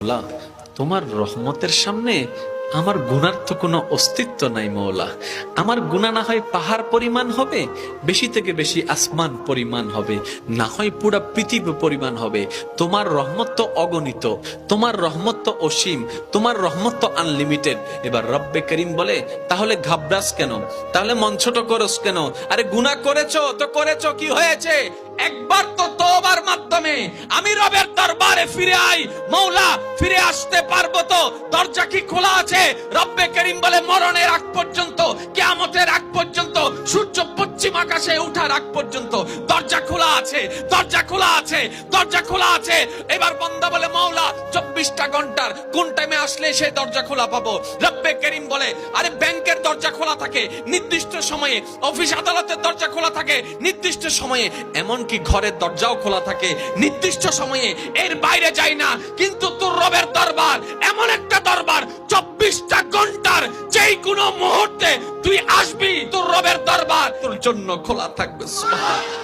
আল্লাহ, তোমার রহমতের সামনে আমার গুনার তো কোনো অস্তিত্ব নাই মওলা। আমার গুনাহ না হয় পাহাড় পরিমাণ হবে, বেশি থেকে বেশি আসমান পরিমাণ হবে, না হয় পুরা পৃথিবী পরিমাণ হবে। তোমার রহমত তো অগণিত, তোমার রহমত তো অসীম, তোমার রহমত তো আনলিমিটেড। এবার রব্বে করিম বলে, তাহলে ঘাবড়াস কেন, তাহলে মন ছোট করস কেন? আরে গুনাহ করেছো তো করেছো, কি হয়েছে? একবার তো তওবার মাধ্যমে আমি রবের দরবারে ফিরে আই, মওলা ফিরে আসতে পারবো তো? দরজা কি খোলা আছে? রব্বে করিম বলে, মরণের আগ পর্যন্ত, কিয়ামতের আগ পর্যন্ত, সূর্য পশ্চিম আকাশে ওঠার আগ পর্যন্ত দরজা খোলা আছে, দরজা খোলা আছে, দরজা খোলা আছে। এবার বান্দা বলে, মওলা 24টা ঘন্টার কোন টাইমে আসলে সেই দরজা খোলা পাবো? রব্বে করিম বলে, আরে ব্যাংকের দরজা খোলা থাকে নির্দিষ্ট সময়ে, অফিস আদালতের দরজা খোলা থাকে নির্দিষ্ট সময়ে, এমনকি ঘরের দরজাও খোলা থাকে নির্দিষ্ট সময়ে, এর বাইরে যাই না। কিন্তু তোর রবের দরবার এমন একটা দরবার, 24টা ঘন্টার যেই কোনো মুহূর্তে তুই আসবি, তোর রবের দরবার তোর জন্য খোলা থাকবে। সুবহানাল্লাহ।